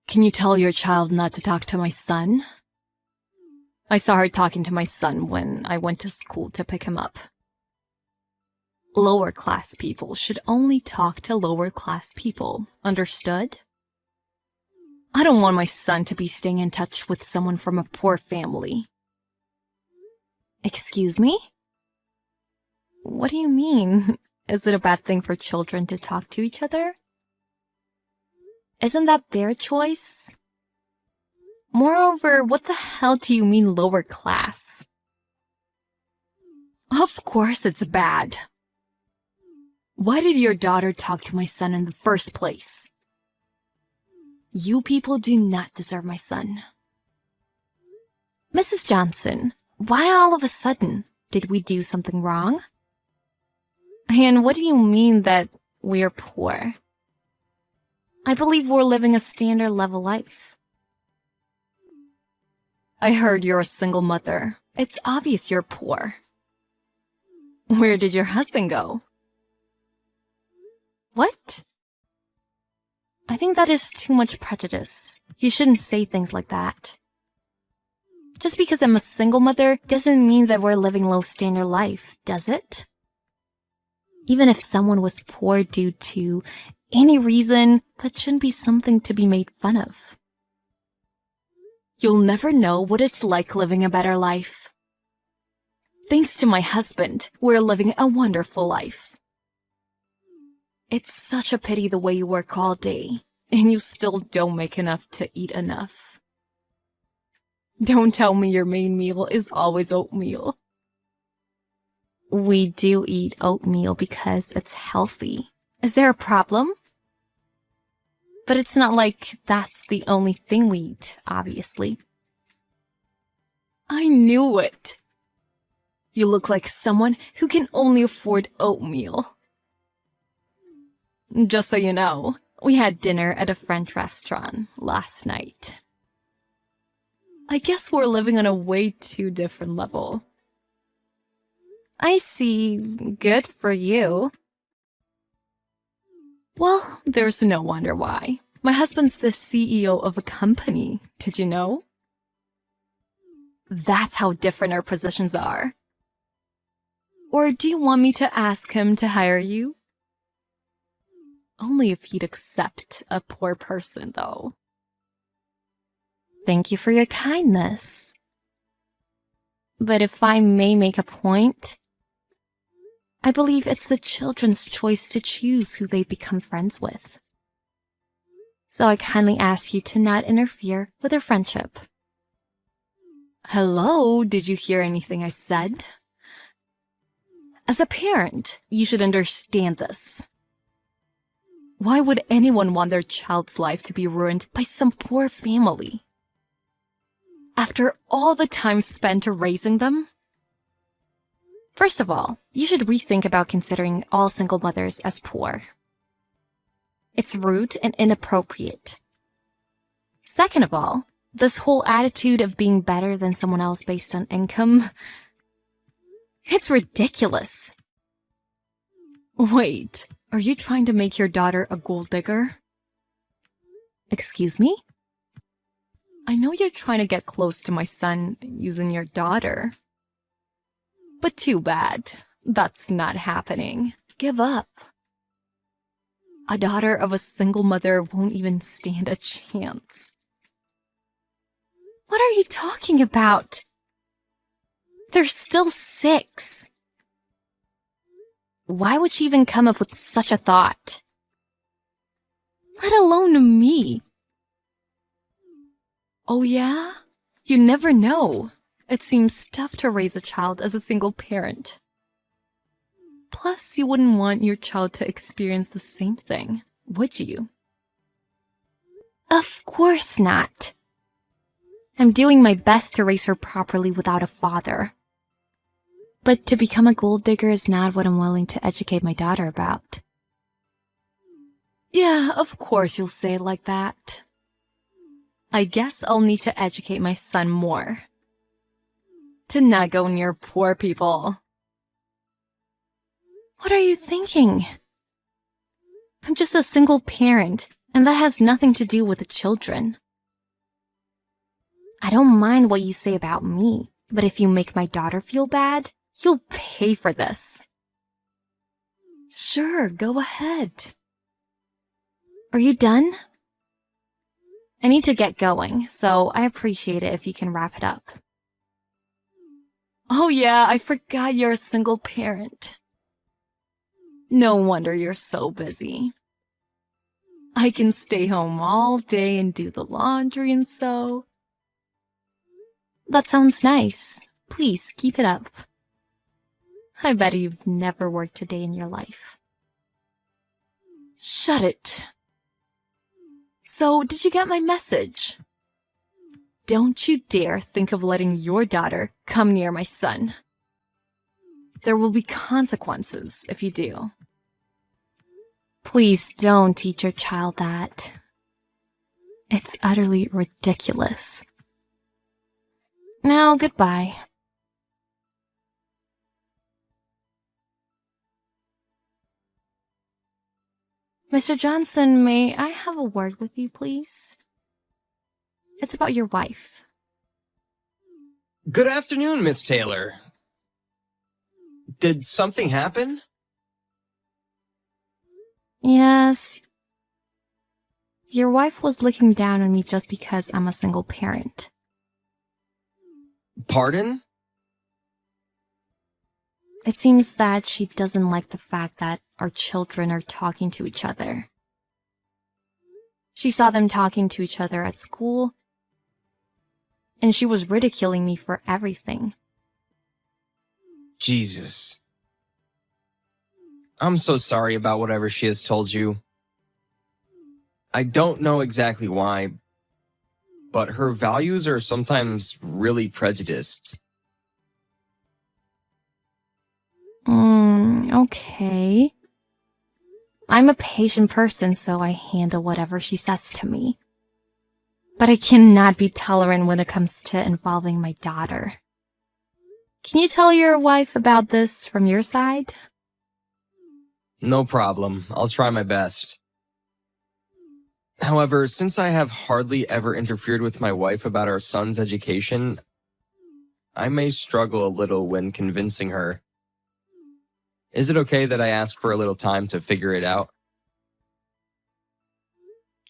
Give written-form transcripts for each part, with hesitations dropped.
Can you tell your child not to talk to my son? I saw her talking to my son when I went to school to pick him up. Lower class people should only talk to lower class people, understood? I don't want my son to be staying in touch with someone from a poor family. Excuse me? What do you mean? Is it a bad thing for children to talk to each other? Isn't that their choice? Moreover, what the hell do you mean lower class? Of course it's bad. Why did your daughter talk to my son in the first place? You people do not deserve my son. Mrs. Johnson, why all of a sudden? Did we do something wrong? And what do you mean that we're poor? I believe we're living a standard level life. I heard you're a single mother. It's obvious you're poor. Where did your husband go? What? I think that is too much prejudice. You shouldn't say things like that. Just because I'm a single mother doesn't mean that we're living low standard life, does it? Even if someone was poor due to any reason, that shouldn't be something to be made fun of. You'll never know what it's like living a better life. Thanks to my husband, we're living a wonderful life. It's such a pity the way you work all day, and you still don't make enough to eat enough. Don't tell me your main meal is always oatmeal. We do eat oatmeal because it's healthy. Is there a problem? But it's not like that's the only thing we eat, obviously. I knew it. You look like someone who can only afford oatmeal. Just so you know, we had dinner at a French restaurant last night. I guess we're living on a way too different level. I see. Good for you. Well, there's no wonder why. My husband's the CEO of a company. Did you know? That's how different our positions are. Or do you want me to ask him to hire you? Only if he'd accept a poor person, though. Thank you for your kindness. But if I may make a point, I believe it's the children's choice to choose who they become friends with. So I kindly ask you to not interfere with their friendship. Hello, did you hear anything I said? As a parent, you should understand this. Why would anyone want their child's life to be ruined by some poor family? After all the time spent raising them? First of all, you should rethink about considering all single mothers as poor. It's rude and inappropriate. Second of all, this whole attitude of being better than someone else based on income, it's ridiculous. Wait, are you trying to make your daughter a gold digger? Excuse me? I know you're trying to get close to my son using your daughter. But too bad. That's not happening. Give up. A daughter of a single mother won't even stand a chance. What are you talking about? They're still 6. Why would she even come up with such a thought? Let alone me. Oh yeah? You never know. It seems tough to raise a child as a single parent. Plus, you wouldn't want your child to experience the same thing, would you? Of course not. I'm doing my best to raise her properly without a father. But to become a gold digger is not what I'm willing to educate my daughter about. Yeah, of course you'll say it like that. I guess I'll need to educate my son more. To not go near poor people. What are you thinking? I'm just a single parent, And that has nothing to do with the children. I don't mind what you say about me, but if you make my daughter feel bad, you'll pay for this. Sure, go ahead. Are you done? I need to get going, so I appreciate it if you can wrap it up. Oh yeah, I forgot you're a single parent. No wonder you're so busy. I can stay home all day and do the laundry and sew. That sounds nice. Please, keep it up. I bet you've never worked a day in your life. Shut it. So, did you get my message? Don't you dare think of letting your daughter come near my son. There will be consequences if you do. Please don't teach your child that. It's utterly ridiculous. Now, goodbye. Mr. Johnson, may I have a word with you, please? It's about your wife. Good afternoon, Miss Taylor. Did something happen? Yes. Your wife was looking down on me just because I'm a single parent. Pardon? It seems that she doesn't like the fact that our children are talking to each other. She saw them talking to each other at school, and she was ridiculing me for everything. Jesus. I'm so sorry about whatever she has told you. I don't know exactly why, but her values are sometimes really prejudiced. Okay. I'm a patient person, so I handle whatever she says to me. But I cannot be tolerant when it comes to involving my daughter. Can you tell your wife about this from your side? No problem. I'll try my best. However, since I have hardly ever interfered with my wife about our son's education, I may struggle a little when convincing her. Is it okay that I ask for a little time to figure it out?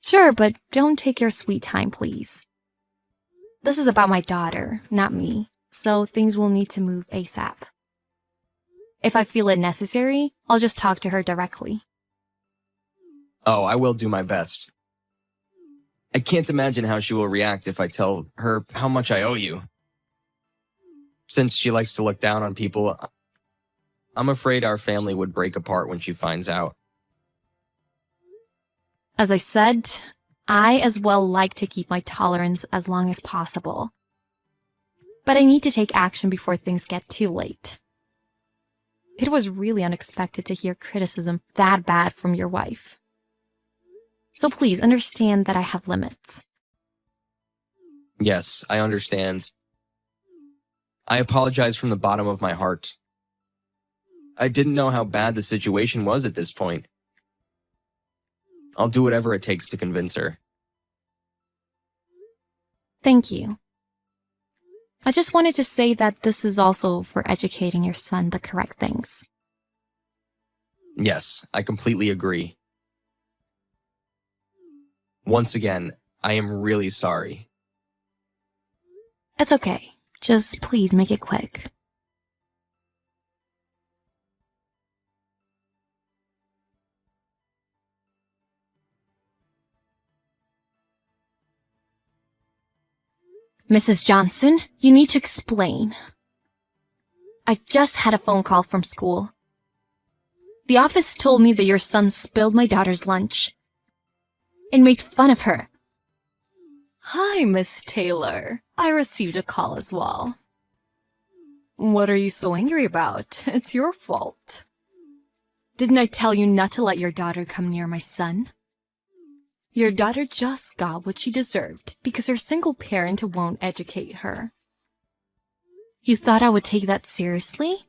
Sure, but don't take your sweet time, please. This is about my daughter, not me, so things will need to move ASAP. If I feel it necessary, I'll just talk to her directly. Oh, I will do my best. I can't imagine how she will react if I tell her how much I owe you. Since she likes to look down on people, I'm afraid our family would break apart when she finds out. As I said, I as well like to keep my tolerance as long as possible. But I need to take action before things get too late. It was really unexpected to hear criticism that bad from your wife. So please understand that I have limits. Yes, I understand. I apologize from the bottom of my heart. I didn't know how bad the situation was at this point. I'll do whatever it takes to convince her. Thank you. I just wanted to say that this is also for educating your son the correct things. Yes, I completely agree. Once again, I am really sorry. It's okay. Just please make it quick. Mrs. Johnson, you need to explain. I just had a phone call from school. The office told me that your son spilled my daughter's lunch and made fun of her. Hi, Miss Taylor. I received a call as well. What are you so angry about? It's your fault. Didn't I tell you not to let your daughter come near my son? Your daughter just got what she deserved because her single parent won't educate her. You thought I would take that seriously?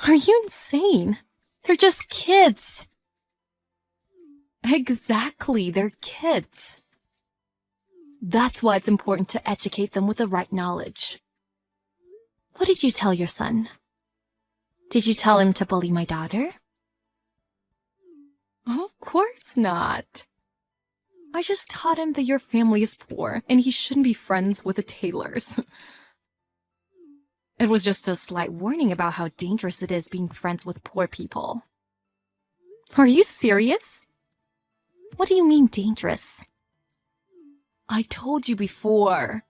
Are you insane? They're just kids. Exactly, they're kids. That's why it's important to educate them with the right knowledge. What did you tell your son? Did you tell him to bully my daughter? Of course not. I just taught him that your family is poor and he shouldn't be friends with the Taylors. It was just a slight warning about how dangerous it is being friends with poor people. Are you serious? What do you mean dangerous? I told you before.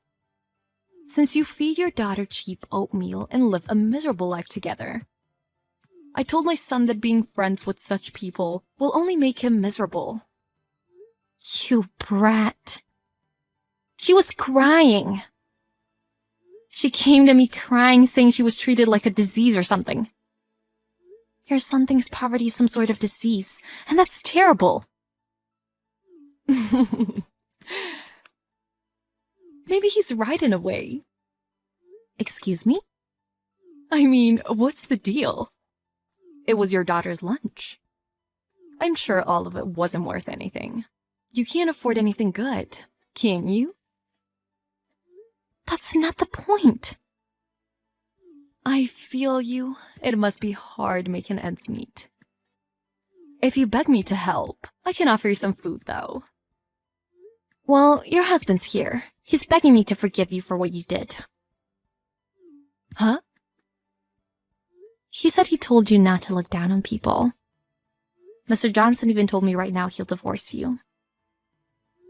Since you feed your daughter cheap oatmeal and live a miserable life together, I told my son that being friends with such people will only make him miserable. You brat. She was crying. She came to me crying, saying she was treated like a disease or something. Your son thinks poverty is some sort of disease, and that's terrible. Maybe he's right in a way. Excuse me? I mean, what's the deal? It was your daughter's lunch. I'm sure all of it wasn't worth anything. You can't afford anything good, can you? That's not the point. I feel you. It must be hard making ends meet. If you beg me to help, I can offer you some food, though. Well, your husband's here. He's begging me to forgive you for what you did. Huh? He said he told you not to look down on people. Mr. Johnson even told me right now he'll divorce you.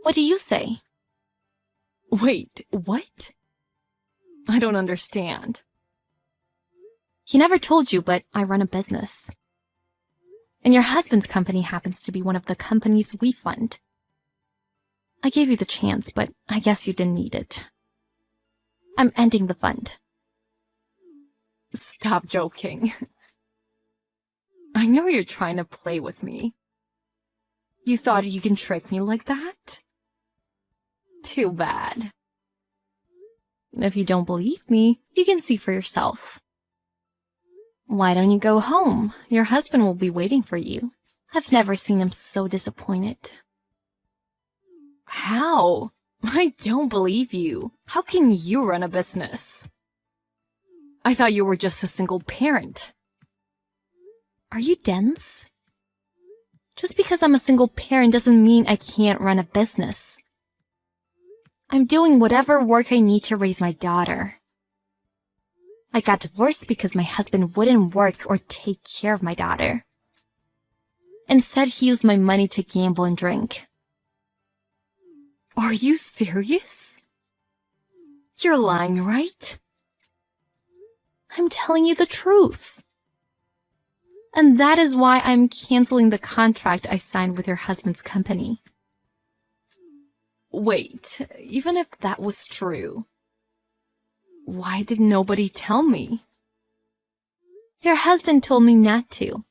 What do you say? Wait, what? I don't understand. He never told you, but I run a business. And your husband's company happens to be one of the companies we fund. I gave you the chance, but I guess you didn't need it. I'm ending the fund. Stop joking. I know you're trying to play with me. You thought you can trick me like that? Too bad. If you don't believe me, you can see for yourself. Why don't you go home? Your husband will be waiting for you. I've never seen him so disappointed. How? I don't believe you. How can you run a business? I thought you were just a single parent. Are you dense? Just because I'm a single parent doesn't mean I can't run a business. I'm doing whatever work I need to raise my daughter. I got divorced because my husband wouldn't work or take care of my daughter. Instead, he used my money to gamble and drink. Are you serious? You're lying, right? I'm telling you the truth. And that is why I'm canceling the contract I signed with your husband's company. Wait, even if that was true, why did nobody tell me? Your husband told me not to.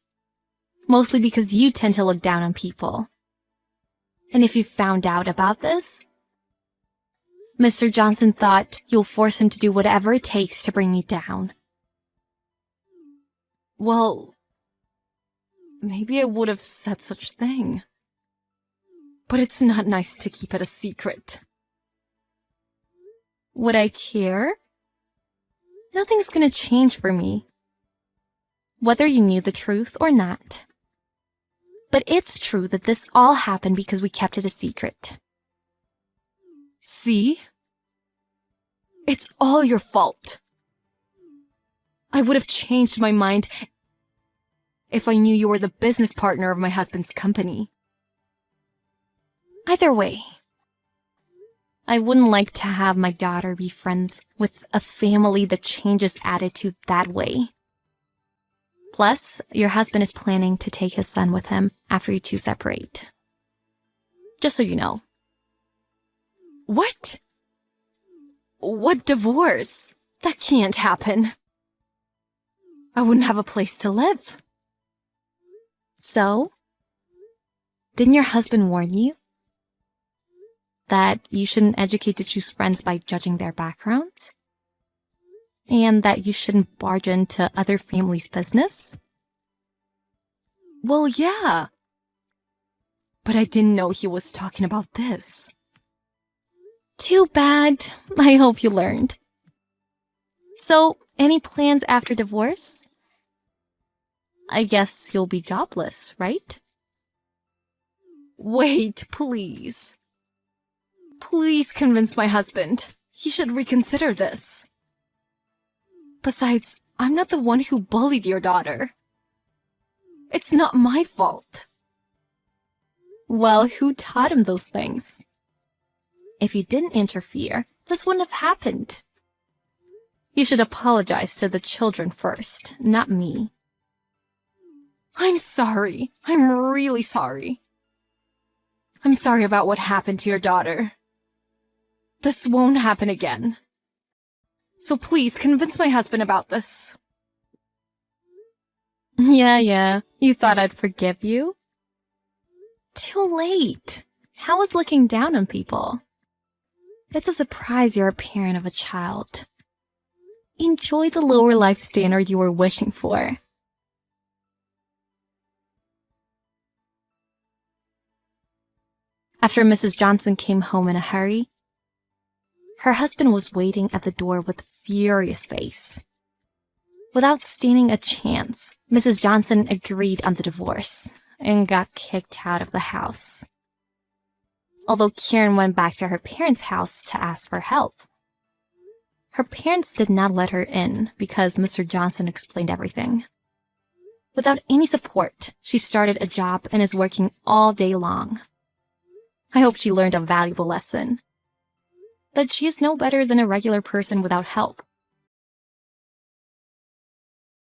Mostly because you tend to look down on people. And if you found out about this, Mr. Johnson thought you'll force him to do whatever it takes to bring me down. Well, maybe I would have said such thing. But it's not nice to keep it a secret. Would I care? Nothing's gonna change for me, whether you knew the truth or not. But it's true that this all happened because we kept it a secret. See? It's all your fault. I would have changed my mind if I knew you were the business partner of my husband's company. Either way, I wouldn't like to have my daughter be friends with a family that changes attitude that way. Plus, your husband is planning to take his son with him after you two separate. Just so you know. What? What divorce? That can't happen. I wouldn't have a place to live. So? Didn't your husband warn you? That you shouldn't educate to choose friends by judging their backgrounds? And that you shouldn't barge into other families' business? Well, yeah. But I didn't know he was talking about this. Too bad. I hope you learned. So, any plans after divorce? I guess you'll be jobless, right? Wait, please. Please convince my husband. He should reconsider this. Besides, I'm not the one who bullied your daughter. It's not my fault. Well, who taught him those things? If you didn't interfere, this wouldn't have happened. You should apologize to the children first, not me. I'm sorry. I'm really sorry. I'm sorry about what happened to your daughter. This won't happen again. So please convince my husband about this. Yeah. You thought I'd forgive you? Too late. How is looking down on people? It's a surprise you're a parent of a child. Enjoy the lower life standard you were wishing for. After Mrs. Johnson came home in a hurry, her husband was waiting at the door with a furious face. Without standing a chance, Mrs. Johnson agreed on the divorce and got kicked out of the house. Although Karen went back to her parents' house to ask for help. Her parents did not let her in because Mr. Johnson explained everything. Without any support, she started a job and is working all day long. I hope she learned a valuable lesson. That she is no better than a regular person without help.